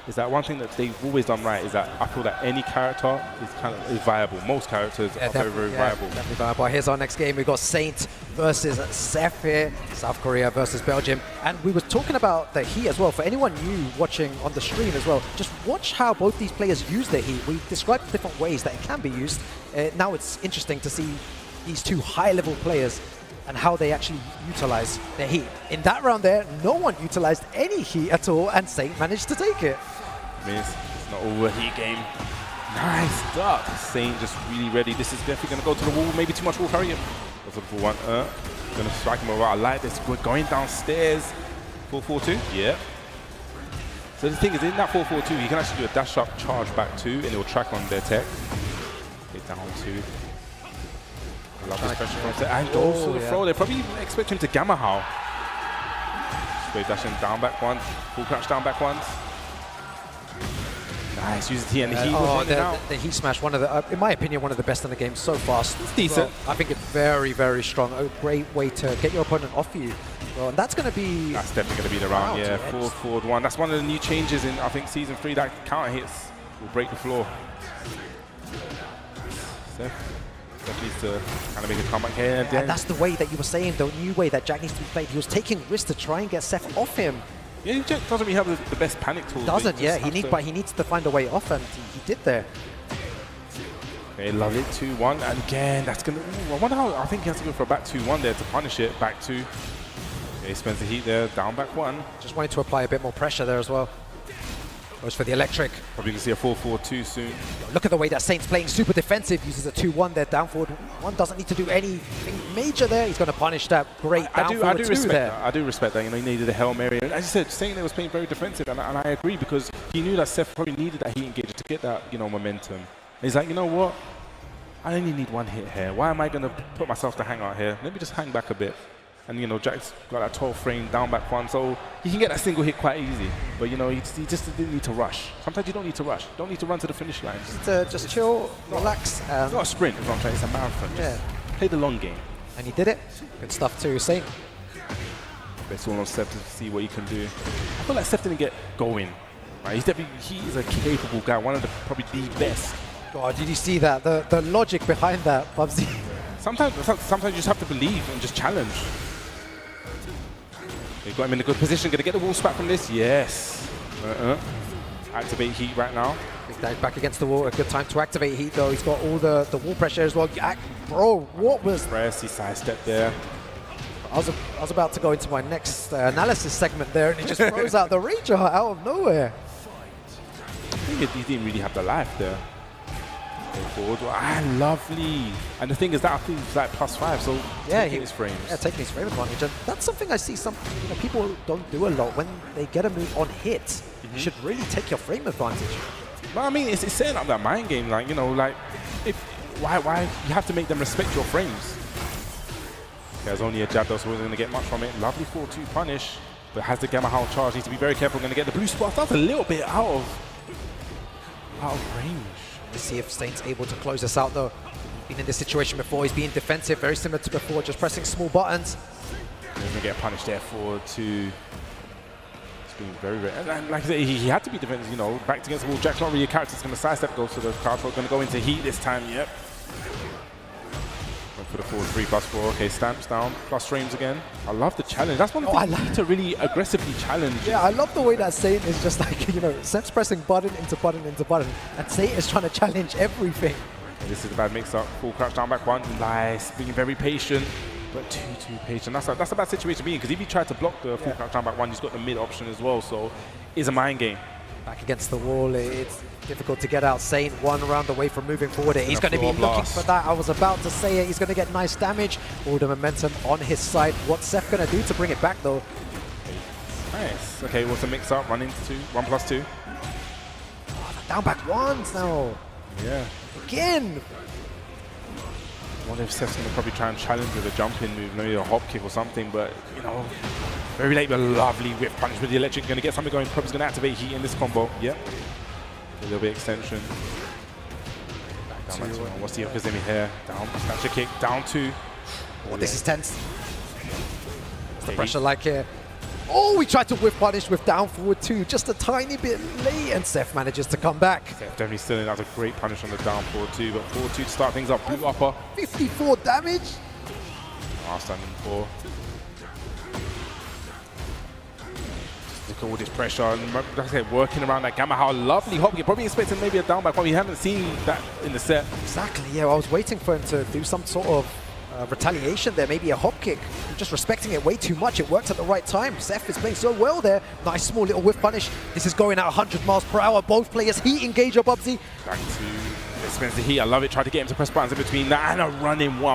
is that one thing that they've always done right is that I feel that any character is viable. Most characters are very viable. Definitely viable. Here's our next game. We've got Saint versus SEF here. South Korea versus Belgium. And we were talking about the heat as well. For anyone new watching on the stream as well, just watch how both these players use the heat. We described different ways that it can be used. Now it's interesting to see these two high-level players and how they actually utilize their heat. In that round there, no one utilized any heat at all, and Saint managed to take it. I mean, it's not all a heat game. Nice duck. Saint just really ready. This is definitely going to go to the wall. Maybe too much will hurry him. That's a full one. Going to strike him over. I like this. We're going downstairs. 4-4-2. Yeah. So the thing is, in that 4-4-2, you can actually do a dash up, charge back 2, and it will track on their tech. Hit down 2. I love this pressure from Saint. And also the throw. They probably expect him to gamma how. Straight dashing down back one. Full crouch down back ones. Nice, use the T and the heat was running out. The heat smash, one of the, in my opinion, one of the best in the game so far. It's decent. Well, I think it's very, very strong. A great way to get your opponent off you. Well, and that's going to be... That's definitely going to be the round, yeah. Forward one. That's one of the new changes in, I think, Season 3. That counter hits will break the floor. SEF needs to kind of make a comeback here. And that's the way that you were saying, the new way that Jack needs to be played. He was taking risks to try and get SEF off him. Yeah, Jack doesn't really have the best panic tools. Doesn't, yeah. But he needs to find a way off, and he did there. Okay, love it. 2-1, and again, that's gonna. I wonder how. I think he has to go for a back 2-1 there to punish it. Back 2. Okay, he spends the heat there. Down back 1. Just wanted to apply a bit more pressure there as well. Goes for the electric. Probably gonna see a 4-4-2 soon. Look at the way that Saint's playing super defensive. Uses a 2-1 there. Down forward 1 doesn't need to do anything major there. He's going to punish that. Great down forward 2 there. I do respect that. You know, he needed a Hail Mary. And as you said, Saint was playing very defensive, and I agree because he knew that SEF probably needed that heat engager to get that, you know, momentum. And he's like, you know what? I only need 1 hit here. Why am I going to put myself to hang out here? Let me just hang back a bit. And, you know, Jack's got that 12 frame down back 1, so he can get that single hit quite easy. But, you know, he just didn't need to rush. Sometimes you don't need to rush. You don't need to run to the finish line. Just chill, relax. It's not a sprint, is what I'm saying. It's a marathon. Just play the long game. And he did it. Good stuff too, Saint. It's all on SEF to see what he can do. I feel like SEF didn't get going. Right? He is a capable guy, one of the probably the best. God, did you see that? The logic behind that, Bubsy. Sometimes you just have to believe and just challenge. You've got him in a good position. Going to get the wall spat from this? Yes. Activate heat right now. Back against the wall. A good time to activate heat, though. He's got all the wall pressure as well. Bro, what was... Press, he sidestepped there. I was about to go into my next analysis segment there, and he just throws out the Rager out of nowhere. I think he didn't really have the life there. Forward. Lovely. And the thing is that I think it's like +5, so yeah, taking his frames. Yeah, taking his frame advantage. And that's something I see people don't do a lot. When they get a move on hit, you should really take your frame advantage. But I mean, it's setting up that mind game, like, you know, like, why you have to make them respect your frames. There's only a jab though, so we're going to get much from it. Lovely 4-2 punish, but has the Gamma Howl charge. Needs to be very careful. Going to get the blue spot. That's a little bit out of range. Let's see if Saint's able to close this out though. Been in this situation before. He's being defensive, very similar to before, just pressing small buttons. He's going to get punished there for 2. It's been very, and like I said, he had to be defensive, you know, backed against the wall. Jack's not really a character. He's going to sidestep, go to the card. Going to go into heat this time, yep. Put a forward 3+4. Okay, stamps down. Plus frames again. I love the challenge. That's one thing I like to really aggressively challenge. Yeah, I love the way that Saint is just like, you know, SEF's pressing button into button into button, and Saint is trying to challenge everything. And this is a bad mix-up. Full crouch down back 1. Nice. Being very patient, but too patient. That's a bad situation to be in, because if you try to block the full crouch down back 1, he's got the mid option as well. So it's a mind game. Back against the wall, it's difficult to get out. Saint 1 round away from moving forward. He's going to be looking for that. I was about to say it. He's going to get nice damage. All the momentum on his side. What's SEF going to do to bring it back, though? Nice. Okay, what's the mix-up? 1+2. Oh, down back 1s now. Yeah. Again. I wonder if SEF's going to probably try and challenge with a jumping move, maybe a hop kick or something, but, you know, very late, but lovely whip punch with the electric. Going to get something going. Probably going to activate heat in this combo. Yep. A little bit extension. Down back to 1. What's the Yokozemi here? Down. Snatcher kick. Down 2. Oh, this is tense. What's the pressure like here? Oh, we tried to whiff punish with down forward 2, just a tiny bit late, and SEF manages to come back. SEF definitely still in. That was a great punish on the down forward 2, but forward 2 to start things up. Blue upper. 54 damage. Standing 4. Look at all this pressure, and like I said, working around that gamma. How lovely Hopkick. Probably expecting maybe a down back, but we haven't seen that in the set. Exactly, yeah, I was waiting for him to do some sort of retaliation there, maybe a hop kick. I'm just respecting it way too much. It worked at the right time. SEF is playing so well there. Nice small little whiff punish. This is going at 100 miles per hour. Both players heat engage up Bubsy. Back to expensive heat. I love it. Tried to get him to press buttons in between that and a running one.